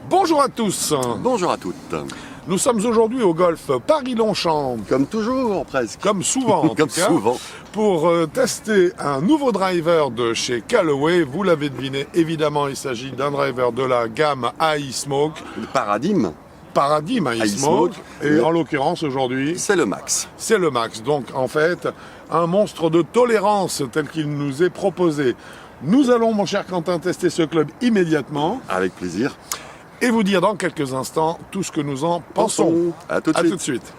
Bonjour à tous. Bonjour à toutes. Nous sommes aujourd'hui au golf Paris-Longchamp. Comme toujours, presque. Comme souvent, en Comme tout cas, souvent. pour tester un nouveau driver de chez Callaway. Vous l'avez deviné, évidemment, il s'agit d'un driver de la gamme iSmoke. Le paradigme, Paradigme iSmoke. Et en l'occurrence, aujourd'hui, c'est le max. c'est le max. Donc, en fait, un monstre de tolérance tel qu'il nous est proposé. Nous allons, mon cher Quentin, tester ce club immédiatement Avec plaisir. et vous dire dans quelques instants tout ce que nous en pensons. À tout de À suite. tout de suite.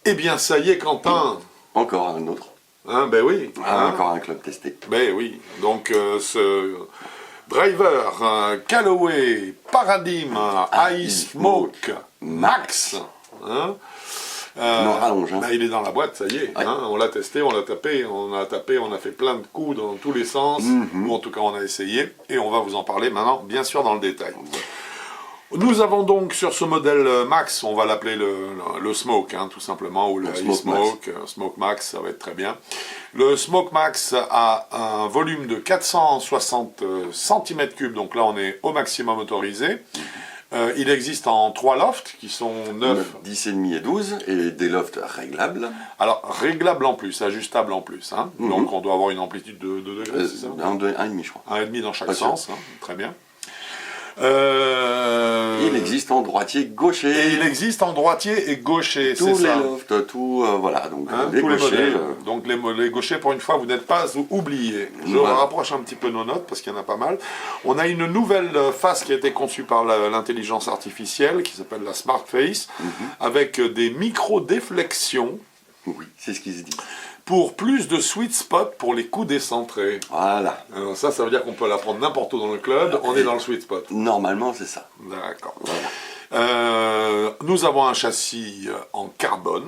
Eh bien, ça y est, Quentin. Encore un autre. Hein, ben oui. Hein. Encore un club testé. Ben oui. Donc, ce driver Callaway Paradigme iSmoke Max. Hein, Non, rallonge. Hein. ben, il est dans la boîte, ça y est. Ouais. Hein, on l'a testé, on l'a tapé, on a fait plein de coups dans tous les sens. Ou en tout cas, on a essayé. Et on va vous en parler maintenant, bien sûr, dans le détail. Nous avons donc sur ce modèle Max, on va l'appeler le Smoke, hein, tout simplement, ou le iSmoke, Smoke Max, ça va être très bien. Le Smoke Max a un volume de 460 cm3, donc là on est au maximum autorisé. Il existe en 3 lofts qui sont 9. 10,5 et 12 et des lofts réglables. Alors réglables en plus, ajustables en plus. Hein. Donc on doit avoir une amplitude de degrés, c'est ça? 1,5 je crois. 1,5 dans chaque Pas sûr. sens, hein, très bien. Il existe en droitier gaucher. Et il existe en droitier et gaucher, c'est tous les ça. lofts, tout, voilà. Donc Hein, les tous les gauchers. modèles. Donc les gauchers, pour une fois, vous n'êtes pas oubliés. Je Voilà. rapproche un petit peu nos notes parce qu'il y en a pas mal. On a une nouvelle face qui a été conçue par l'intelligence artificielle qui s'appelle la Smart Face avec des micro-déflexions Oui, c'est ce qui se dit. pour plus de sweet spot pour les coups décentrés. Voilà. Alors ça veut dire qu'on peut la prendre n'importe où dans le club, on est dans le sweet spot. Normalement, c'est ça. D'accord. Voilà. Nous avons un châssis en carbone,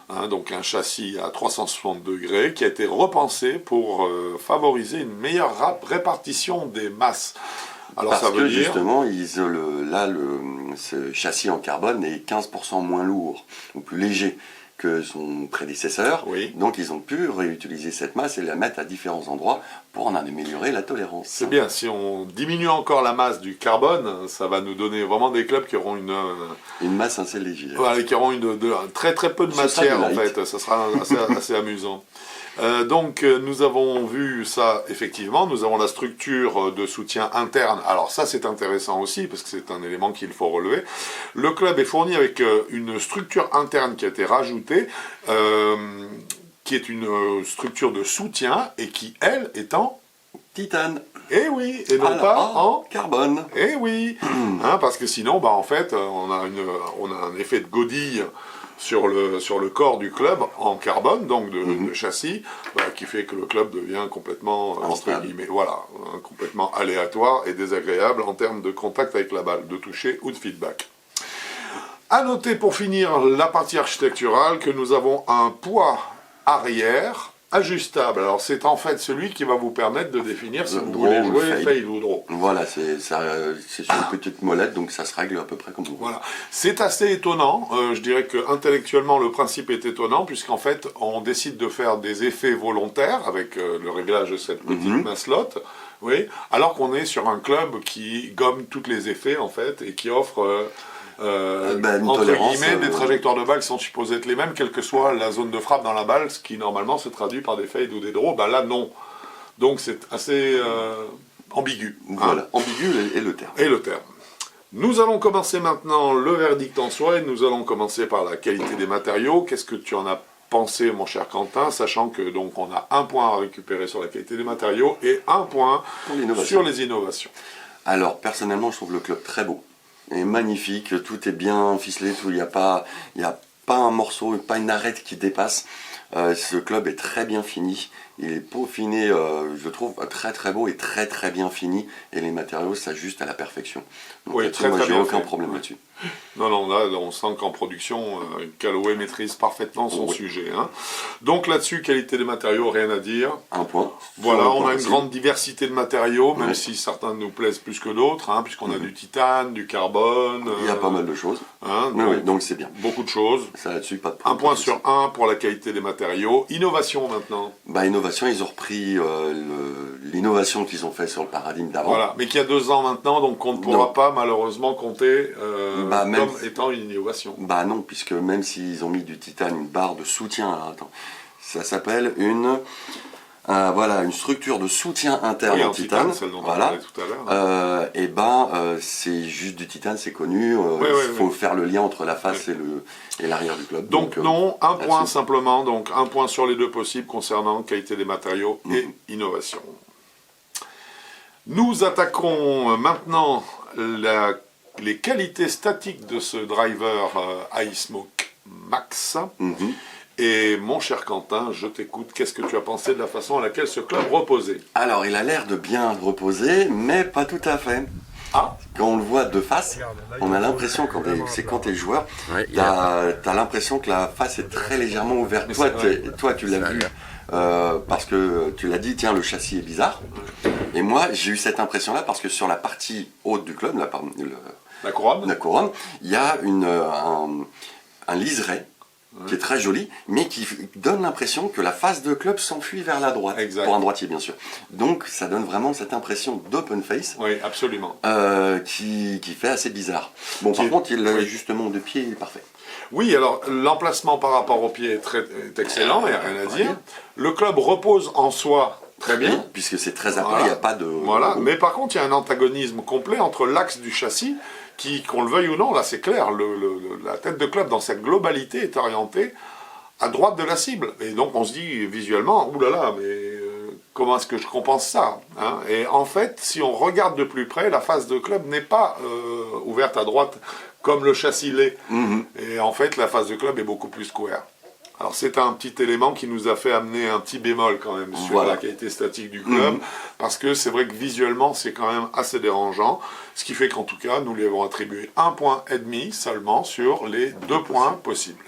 hein, donc un châssis à 360 degrés qui a été repensé pour favoriser une meilleure répartition des masses. Alors Parce ça veut que dire... justement, ce châssis en carbone est 15% moins lourd, ou plus léger que son prédécesseur. Oui. Donc ils ont pu réutiliser cette masse et la mettre à différents endroits pour en améliorer la tolérance. C'est bien, si on diminue encore la masse du carbone, ça va nous donner vraiment des clubs qui auront Une masse assez légère. voilà, qui auront très très peu de Ce sera matière du en light. fait, ça sera assez amusant. Donc nous avons vu ça effectivement, nous avons la structure de soutien interne, alors ça c'est intéressant aussi parce que c'est un élément qu'il faut relever. Le club est fourni avec une structure interne qui a été rajoutée, qui est une structure de soutien et qui elle est en... Titane. Eh oui, et non Alors, pas en... carbone. Eh oui, hein, parce que sinon, bah, en fait, on a un effet de godille sur le corps du club en carbone, donc de châssis, bah, qui fait que le club devient complètement, entre Instable. guillemets, voilà, complètement aléatoire et désagréable en termes de contact avec la balle, de toucher ou de feedback. À noter pour finir la partie architecturale que nous avons un poids arrière ajustable. Alors c'est en fait celui qui va vous permettre de définir si vous Draw voulez ou jouer fade. fade ou draw. Voilà, c'est sur une petite molette, donc ça se règle à peu près comme vous. Voilà, c'est assez étonnant. Je dirais que intellectuellement le principe est étonnant puisqu'en fait on décide de faire des effets volontaires avec le réglage de cette petite masselotte, oui, alors qu'on est sur un club qui gomme tous les effets en fait et qui offre une entre tolérance, guillemets des trajectoires de balle qui sont supposées être les mêmes quelle que soit la zone de frappe dans la balle, ce qui normalement se traduit par des fades ou des draws. Bah là non, donc c'est assez ambigu. Hein. Voilà, ambigu est le terme. Et le terme. Nous allons commencer maintenant le verdict en soi et nous allons commencer par la qualité des matériaux. Qu'est-ce que tu en as pensé, mon cher Quentin, sachant que donc on a un point à récupérer sur la qualité des matériaux et un point Pour l'innovation. sur les innovations. Alors, personnellement, je trouve le club très beau. Et magnifique, tout est bien ficelé, il n'y a pas un morceau, pas une arête qui dépasse. Ce club est très bien fini, il est peaufiné, je trouve très très beau et très très bien fini, et les matériaux s'ajustent à la perfection. Donc Oui, là-dessus, très, moi très j'ai bien aucun fait. problème Oui. là-dessus. Non, non, là, on sent qu'en production, Callaway maîtrise parfaitement son sujet. Hein. Donc là-dessus, qualité des matériaux, rien à dire. Un point. Voilà, on a une grande diversité de matériaux, même si certains nous plaisent plus que d'autres, hein, puisqu'on a du titane, du carbone. Il y a pas mal de choses. Hein, donc c'est bien. Beaucoup de choses. Ça là-dessus, pas de problème. Un point sur un pour la qualité des matériaux. Innovation maintenant. Bah, innovation, ils ont repris l'innovation qu'ils ont fait sur le paradigme d'avant. Voilà, mais qu'il y a 2 ans maintenant, donc on ne pourra pas malheureusement compter comme étant une innovation. Bah non, puisque même s'ils ont mis du titane, une barre de soutien, alors, attends, ça s'appelle une structure de soutien interne en titane. Celle dont voilà. on parlait tout à l'heure. C'est juste du titane, c'est connu. Faut faire le lien entre la face et l'arrière du club. Donc non, un point simplement, donc un point sur les 2 possibles concernant qualité des matériaux et innovation. Nous attaquons maintenant les qualités statiques de ce driver iSmoke Max. Et mon cher Quentin, je t'écoute. Qu'est-ce que tu as pensé de la façon à laquelle ce club reposait? Alors, il a l'air de bien reposer, mais pas tout à fait. Ah. Quand on le voit de face, on a l'impression, quand tu es joueur, tu as l'impression que la face est très légèrement ouverte. Toi, tu l'as vu parce que tu l'as dit, tiens, le châssis est bizarre. Et moi, j'ai eu cette impression-là parce que sur la partie haute du club, la couronne, il y a un liseré qui est très joli, mais qui donne l'impression que la face de club s'enfuit vers la droite, pour un droitier bien sûr. Donc ça donne vraiment cette impression d'open face, oui, absolument, qui fait assez bizarre. Bon, par contre, l'ajustement de pied est parfait. Oui, alors l'emplacement par rapport au pied est excellent, il n'y a rien à dire. Le club repose en soi très bien, puisque c'est très à plat, il n'y a pas de... Voilà, mais par contre, il y a un antagonisme complet entre l'axe du châssis, qui, qu'on le veuille ou non, là c'est clair, la tête de club dans sa globalité est orientée à droite de la cible. Et donc on se dit visuellement, oulala, mais comment est-ce que je compense ça, hein? Et en fait, si on regarde de plus près, la face de club n'est pas ouverte à droite comme le châssis l'est. Et en fait, la face de club est beaucoup plus square. Alors c'est un petit élément qui nous a fait amener un petit bémol quand même sur la qualité statique du club, parce que c'est vrai que visuellement c'est quand même assez dérangeant, ce qui fait qu'en tout cas nous lui avons attribué 1,5 point seulement sur les 2 points possibles.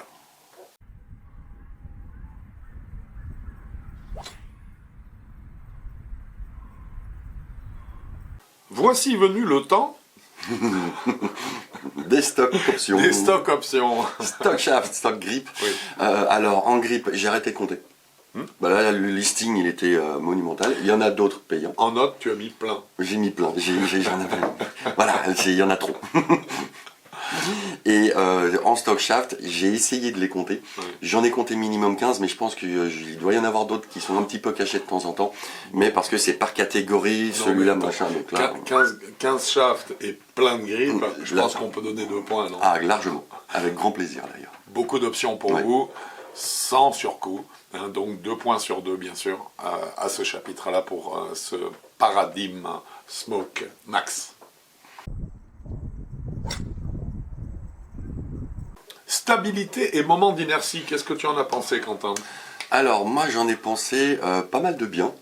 Voici venu le temps des stocks options. Des stocks options. Stock shaft, stock grip. Oui. Alors en grip, j'ai arrêté de compter. Bah là, le listing, il était monumental. Il y en a d'autres payants. En note, tu as mis plein. J'ai mis plein. J'en avais. Voilà, il y en a trop. Et en stock shaft, j'ai essayé de les compter. J'en ai compté minimum 15, mais je pense qu'il doit y en avoir d'autres qui sont un petit peu cachés de temps en temps. Mais parce que c'est par catégorie, celui-là, machin. Donc là, 15 shafts et plein de grippes, je pense qu'on peut donner 2 points. Non, ah, largement. Avec grand plaisir d'ailleurs. Beaucoup d'options pour vous, sans surcoût. Hein, donc 2 points sur 2, bien sûr, à ce chapitre-là pour ce paradigme Smoke Max. Stabilité et moment d'inertie, qu'est-ce que tu en as pensé, Quentin? Alors, moi, j'en ai pensé pas mal de bien.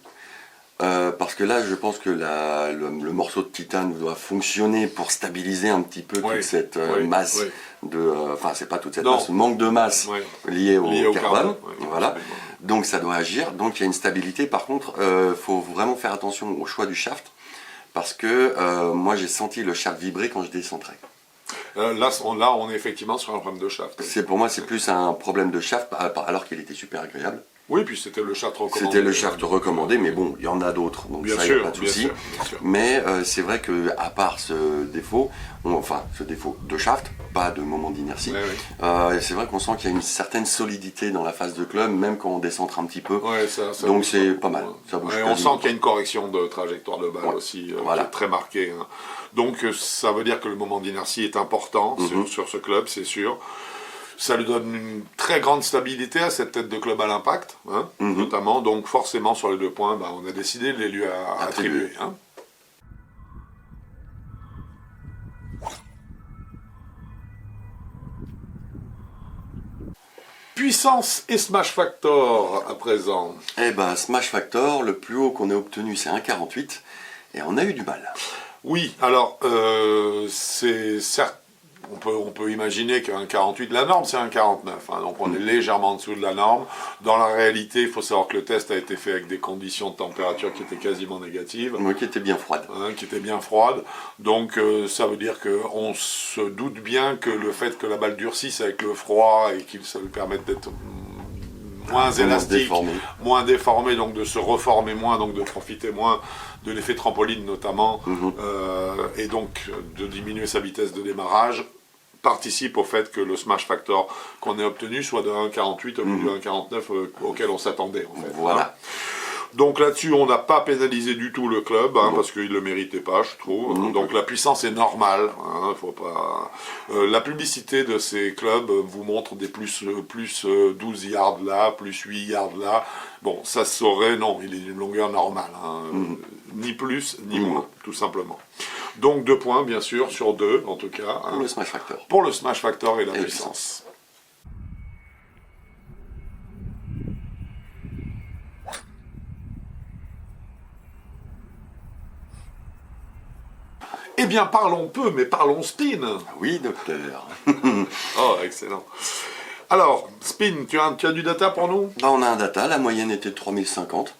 Parce que là, je pense que le morceau de titane doit fonctionner pour stabiliser un petit peu toute cette masse de... Enfin, c'est pas toute cette masse, manque de masse liée au carbone. Voilà. Donc, ça doit agir. Donc, il y a une stabilité. Par contre, faut vraiment faire attention au choix du shaft. Parce que moi, j'ai senti le shaft vibrer quand je décentrais. Là, on est effectivement sur un problème de shaft. Pour moi, c'est plus un problème de shaft, alors qu'il était super agréable. Oui, puis c'était le shaft recommandé. C'était le shaft recommandé, mais bon, il y en a d'autres, donc ça, il n'y a pas de souci. Mais c'est vrai qu'à part ce défaut de shaft, pas de moment d'inertie, c'est vrai qu'on sent qu'il y a une certaine solidité dans la phase de club, même quand on décentre un petit peu. Donc c'est pas mal. Ça bouge on sent qu'il y a une correction de trajectoire de balle aussi, qui est très marquée. Hein. Donc ça veut dire que le moment d'inertie est important sur ce club, c'est sûr. Ça lui donne une très grande stabilité à cette tête de club à l'impact, hein, notamment. Donc forcément sur les 2 points, on a décidé de les lui attribuer. Hein. Puissance et Smash Factor à présent. Eh ben Smash Factor, le plus haut qu'on ait obtenu c'est 1,48 et on a eu du mal. Oui, alors c'est certes. on peut imaginer qu'un 48, la norme c'est un 49, hein, donc on est légèrement en dessous de la norme. Dans la réalité, il faut savoir que le test a été fait avec des conditions de température qui étaient quasiment négatives. Oui, qui était bien froide. Hein, qui étaient bien froides. Donc ça veut dire qu'on se doute bien que le fait que la balle durcisse avec le froid et qu'il ça lui permette d'être moins élastique, moins déformé, donc de se reformer moins, donc de profiter moins de l'effet trampoline notamment, et donc de diminuer sa vitesse de démarrage, participe au fait que le smash factor qu'on ait obtenu soit de 1,48 au lieu de 1,49 auquel on s'attendait en fait. Voilà. Hein. Donc là-dessus, on n'a pas pénalisé du tout le club, hein, parce qu'il ne le méritait pas, je trouve. Donc la puissance est normale. Hein, faut pas... la publicité de ces clubs vous montre des plus 12 yards là, plus 8 yards là. Bon, ça se saurait, non, il est d'une longueur normale. Hein, ni plus, ni moins, tout simplement. Donc 2 points, bien sûr, sur 2, en tout cas. Pour le smash factor. Pour le smash factor et la puissance. Eh bien, parlons peu, mais parlons spin. Oui, docteur. Oh, excellent. Alors, spin, tu as du data pour nous? Bah, on a un data, la moyenne était de 3050.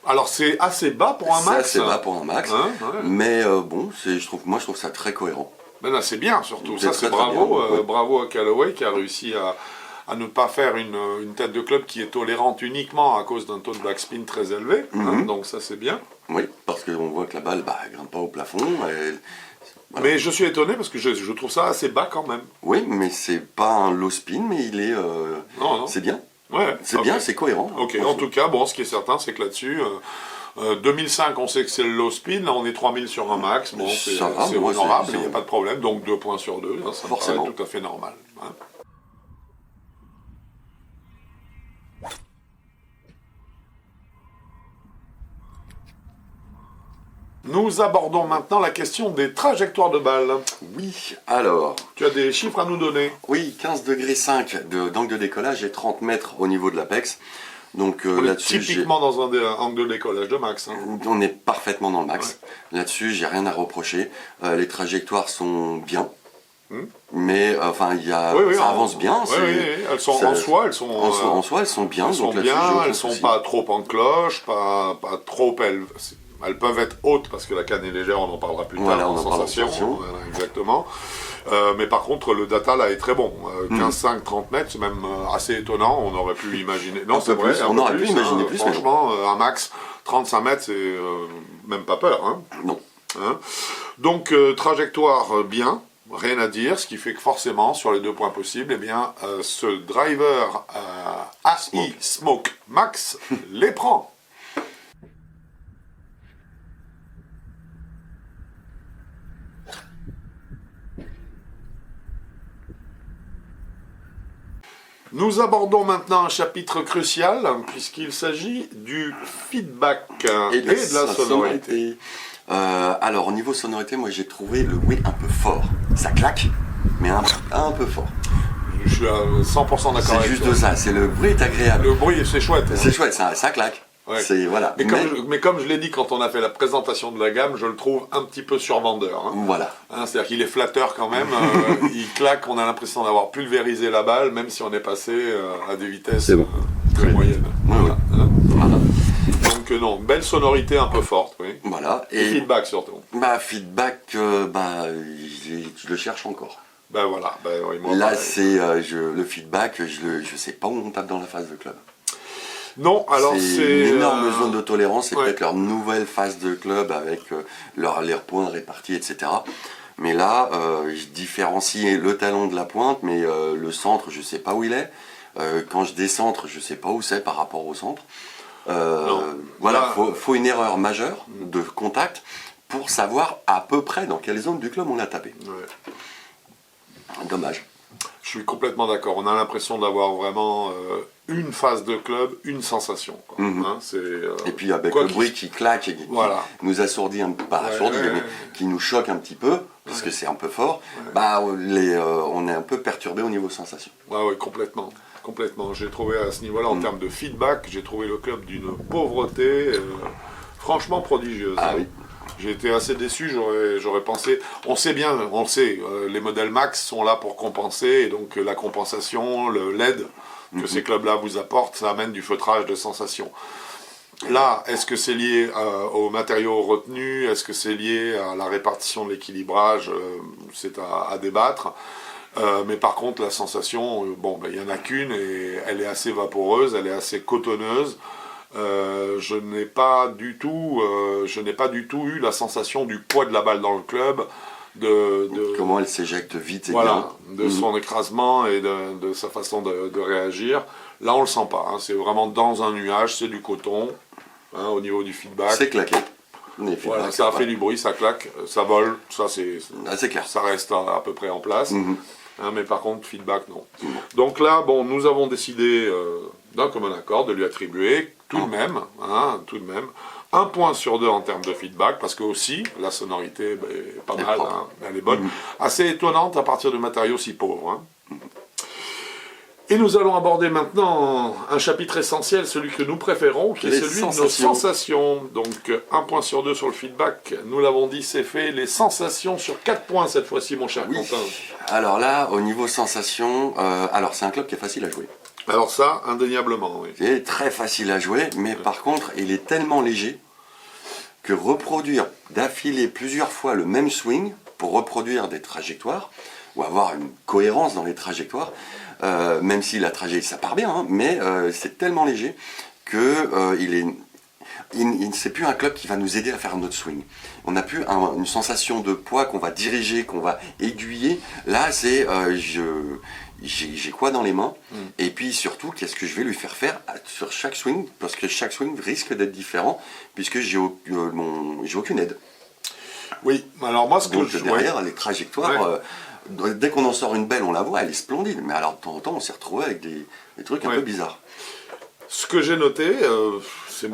Alors, c'est assez bas pour un max. C'est assez bas pour un max, hein, ouais. Mais bon, je trouve ça très cohérent. Ben là, c'est bien, surtout. Ça, c'est très bravo. bien, ouais. Bravo à Callaway qui a réussi à ne pas faire une tête de club qui est tolérante uniquement à cause d'un taux de backspin très élevé. Hein, donc ça, c'est bien. Oui, parce qu'on voit que la balle ne grimpe pas au plafond. Voilà. Mais je suis étonné parce que je trouve ça assez bas quand même. Oui, mais c'est pas un low spin, mais il est... non. C'est bien. Ouais, c'est bien, c'est cohérent. Ok, en tout cas, bon, ce qui est certain, c'est que là-dessus... 2005, on sait que c'est le low spin, là on est 3000 sur un max, bon, c'est honorable, il n'y a pas de problème, donc 2 points sur 2, hein, ça me paraît tout à fait normal. Hein. Nous abordons maintenant la question des trajectoires de balles. Oui, alors... Tu as des chiffres à nous donner? Oui, 15 degrés 5 d'angle de décollage et 30 mètres au niveau de l'apex. Donc là-dessus, typiquement dans un angle de décollage de max. Hein. On est parfaitement dans le max. Ouais. Là-dessus, j'ai rien à reprocher. Les trajectoires sont bien. Mais enfin, ça avance bien. Elles sont en soi, elles sont en soi, elles sont bien. Elles sont bien, elles sont pas trop en cloche, pas trop élevées. Elles peuvent être hautes parce que la canne est légère, on en parlera plus tard en sensation. Voilà, exactement. Mais par contre, le data là est très bon. 15,5, 30 mètres, c'est même assez étonnant. On aurait pu imaginer. Non, c'est vrai. On aurait pu imaginer plus. Franchement, un max 35 mètres, c'est même pas peur. Hein. Non. Hein. Donc, trajectoire bien. Rien à dire, ce qui fait que forcément, sur les 2 points possibles, eh bien, ce driver AI Smoke Max les prend. Nous abordons maintenant un chapitre crucial, puisqu'il s'agit du feedback et de la sonorité. Alors, au niveau sonorité, moi j'ai trouvé le bruit un peu fort. Ça claque, mais un peu fort. Je suis à 100% d'accord avec toi. C'est juste ça, le bruit est agréable. Le bruit, c'est chouette. C'est chouette, ça claque. Ouais. Voilà. Mais comme je l'ai dit quand on a fait la présentation de la gamme, je le trouve un petit peu survendeur. Hein. Voilà. Hein, c'est-à-dire qu'il est flatteur quand même, il claque, on a l'impression d'avoir pulvérisé la balle, même si on est passé à des vitesses très moyennes. Voilà. Voilà. Donc non, belle sonorité un peu forte, oui. Voilà. Et feedback surtout. Feedback, je le cherche encore. Ben voilà. Oui, moi, là, c'est le feedback, je sais pas où on tape dans la phase de club. Non, alors c'est une énorme zone de tolérance, c'est peut-être leur nouvelle phase de club avec leurs points répartis, etc. Mais là, je différencie le talon de la pointe, mais le centre, je sais pas où il est. Quand je décentre, je sais pas où c'est par rapport au centre. Voilà, faut une erreur majeure de contact pour savoir à peu près dans quelle zone du club on l'a tapé. Ouais. Dommage. Je suis complètement d'accord. On a l'impression d'avoir vraiment une phase de club, une sensation. Quoi. Hein, et puis avec le bruit qui claque et qui nous assourdit mais qui nous choque un petit peu, parce que c'est un peu fort, on est un peu perturbé au niveau sensation. Oui, complètement. Complètement. J'ai trouvé à ce niveau-là, en termes de feedback, j'ai trouvé le club d'une pauvreté franchement prodigieuse. Ah oui. J'ai été assez déçu, j'aurais pensé... On sait bien, les modèles Max sont là pour compenser, et donc la compensation, l'aide que ces clubs-là vous apportent, ça amène du feutrage de sensation. Là, est-ce que c'est lié aux matériaux retenus? Est-ce que c'est lié à la répartition de l'équilibrage? C'est à débattre. Mais par contre, la sensation, il n'y en a qu'une, et elle est assez vaporeuse, elle est assez cotonneuse. Je n'ai pas du tout eu la sensation du poids de la balle dans le club, comment elle s'éjecte vite et voilà, bien. de son écrasement et de sa façon de réagir. Là, on le sent pas. Hein. C'est vraiment dans un nuage, c'est du coton, hein, au niveau du feedback. C'est claqué. Voilà, ça a fait du bruit, ça claque, ça vole, ça c'est clair. Ça reste à peu près en place. Hein, mais par contre, feedback, non. Donc là, nous avons décidé d'un commun accord de lui attribuer tout de même, 1 point sur 2 en termes de feedback, parce que aussi, la sonorité est pas mal, hein, elle est bonne. Assez étonnante à partir de matériaux si pauvres. Hein. Et nous allons aborder maintenant un chapitre essentiel, celui que nous préférons, qui est celui de nos sensations. Donc 1 point sur 2 sur le feedback, nous l'avons dit, c'est fait. Les sensations sur 4 points cette fois-ci, mon cher Quentin. Alors là, au niveau sensations, c'est un club qui est facile à jouer. Alors ça, indéniablement, oui. Il est très facile à jouer, mais par contre, il est tellement léger que reproduire d'affilée plusieurs fois le même swing pour reproduire des trajectoires, ou avoir une cohérence dans les trajectoires, même si la trajectoire ça part bien, hein, mais c'est tellement léger que c'est plus un club qui va nous aider à faire notre swing. On n'a plus une sensation de poids qu'on va diriger, qu'on va aiguiller. Là, c'est j'ai quoi dans les mains, et puis surtout, qu'est-ce que je vais lui faire sur chaque swing, parce que chaque swing risque d'être différent, puisque j'ai aucune aide. Oui, alors moi, derrière, les trajectoires... dès qu'on en sort une belle, on la voit, elle est splendide. Mais alors, de temps en temps, on s'est retrouvé avec des trucs un peu bizarres. Ce que j'ai noté, ce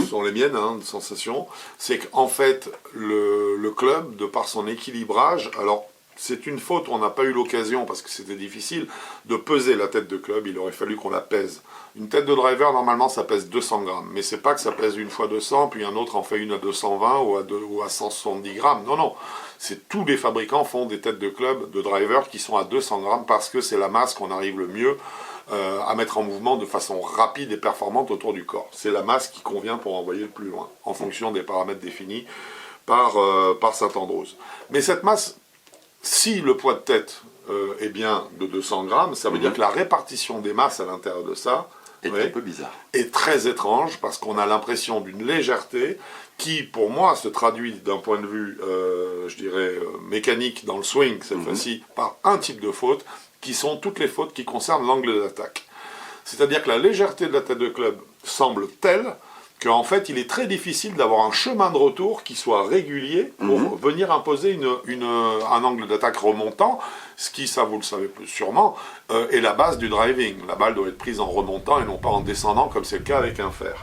sont les miennes sensations, c'est qu'en fait, le club, de par son équilibrage, alors c'est une faute, on n'a pas eu l'occasion, parce que c'était difficile, de peser la tête de club, il aurait fallu qu'on la pèse. Une tête de driver, normalement, ça pèse 200 grammes, mais c'est pas que ça pèse une fois 200, puis un autre en fait une à 220 ou à 170 grammes, non. Tous les fabricants font des têtes de club, de driver, qui sont à 200 grammes, parce que c'est la masse qu'on arrive le mieux à mettre en mouvement de façon rapide et performante autour du corps. C'est la masse qui convient pour envoyer le plus loin, en fonction des paramètres définis par Saint-Andrews. Mais cette masse, si le poids de tête est bien de 200 grammes, ça veut dire que la répartition des masses à l'intérieur de ça est un peu bizarre. Est très étrange, parce qu'on a l'impression d'une légèreté qui, pour moi, se traduit d'un point de vue, mécanique dans le swing, cette fois-ci, par un type de faute, qui sont toutes les fautes qui concernent l'angle d'attaque. C'est-à-dire que la légèreté de la tête de club semble telle qu'en fait, il est très difficile d'avoir un chemin de retour qui soit régulier pour venir imposer un angle d'attaque remontant, ce qui, ça vous le savez sûrement, est la base du driving. La balle doit être prise en remontant et non pas en descendant, comme c'est le cas avec un fer.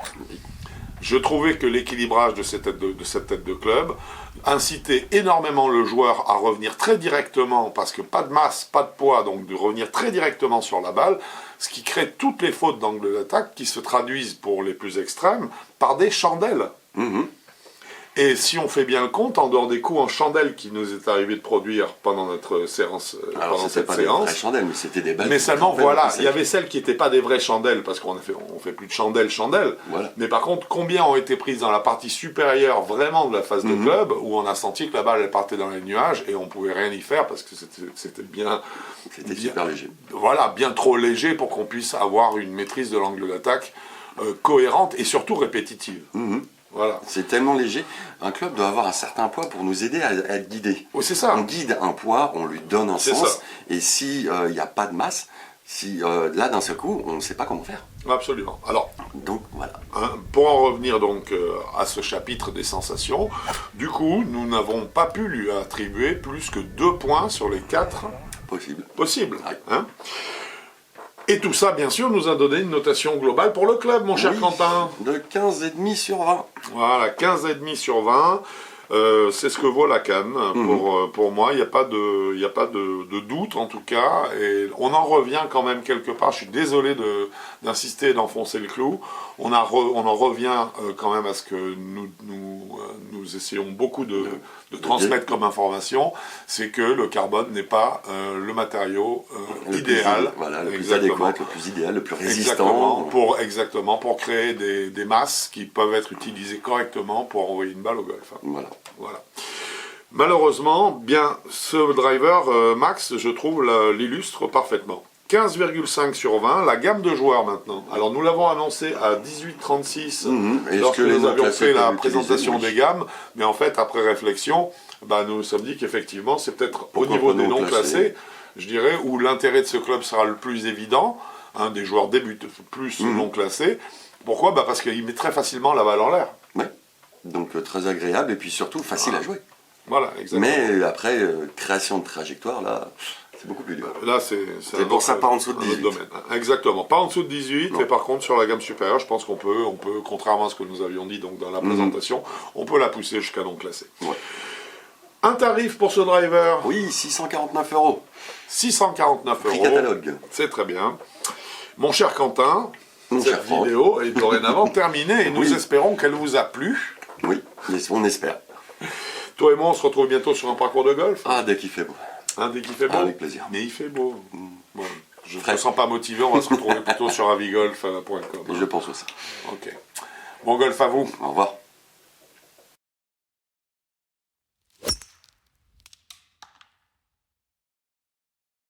Je trouvais que l'équilibrage de cette tête de club incitait énormément le joueur à revenir très directement, parce que pas de masse, pas de poids, donc de revenir très directement sur la balle, ce qui crée toutes les fautes d'angle d'attaque qui se traduisent, pour les plus extrêmes, par des chandelles. Et si on fait bien le compte, en dehors des coups en chandelle qui nous est arrivé de produire pendant notre séance, alors c'était pas des vraies chandelles, mais c'était des balles. Mais seulement, voilà, il y avait celles qui n'étaient pas des vraies chandelles, parce qu'on fait plus de chandelles. Voilà. Mais par contre, combien ont été prises dans la partie supérieure vraiment de la phase de club, où on a senti que la balle elle partait dans les nuages et on pouvait rien y faire parce que c'était bien... C'était super léger. Voilà, bien trop léger pour qu'on puisse avoir une maîtrise de l'angle d'attaque cohérente et surtout répétitive. Voilà. C'est tellement léger. Un club doit avoir un certain poids pour nous aider à guider. Oui, c'est ça. On guide un poids, on lui donne un sens. Ça. Et s'il n'y a pas de masse, là d'un seul coup, on ne sait pas comment faire. Absolument. Alors, donc voilà. Pour en revenir donc à ce chapitre des sensations, du coup, nous n'avons pas pu lui attribuer plus que 2 points sur les 4 possibles. Hein. Et tout ça, bien sûr, nous a donné une notation globale pour le club, mon cher Quentin. De 15,5 sur 20. Voilà, 15,5 sur 20. C'est ce que vaut la canne. Pour moi, il n'y a pas de doute, en tout cas. Et on en revient quand même quelque part. Je suis désolé d'insister et d'enfoncer le clou. on en revient quand même à ce que nous essayons beaucoup de transmettre comme information, c'est que le carbone n'est pas le matériau idéal. Le plus adéquat, le plus idéal, le plus résistant. Exactement, pour créer des masses qui peuvent être utilisées correctement pour envoyer une balle au golf. Voilà. Malheureusement, bien, ce driver Max, je trouve, l'illustre parfaitement. 15,5 sur 20, la gamme de joueurs maintenant. Alors nous l'avons annoncé à 18,36 lorsque nous avions fait la présentation des gammes, mais en fait après réflexion, nous nous sommes dit qu'effectivement c'est peut-être au niveau des non classés, je dirais, où l'intérêt de ce club sera le plus évident, des joueurs débutants plus non classés. Pourquoi? Parce qu'il met très facilement la balle en l'air. Oui, donc très agréable et puis surtout facile à jouer. Voilà, exactement. Mais après, création de trajectoire, là... C'est beaucoup plus dur. Là, c'est pour ça, pas en dessous de 18. Domaine. Exactement, pas en dessous de 18, mais par contre, sur la gamme supérieure, je pense qu'on peut, contrairement à ce que nous avions dit donc, dans la présentation, on peut la pousser jusqu'à non classé. Ouais. Un tarif pour ce driver? Oui, 649 €. 649 €. Prix catalogue. C'est très bien. Mon cher Quentin, cette vidéo est dorénavant terminée et nous espérons qu'elle vous a plu. Oui, on espère. Toi et moi, on se retrouve bientôt sur un parcours de golf. Ah, dès qu'il fait beau. Dès qu'il fait beau. Avec plaisir. Mais il fait beau. Bon, je ne me sens pas motivé, on va se retrouver plutôt sur avigolf.com. Je pense aussi. Ok. Bon golf à vous. Au revoir.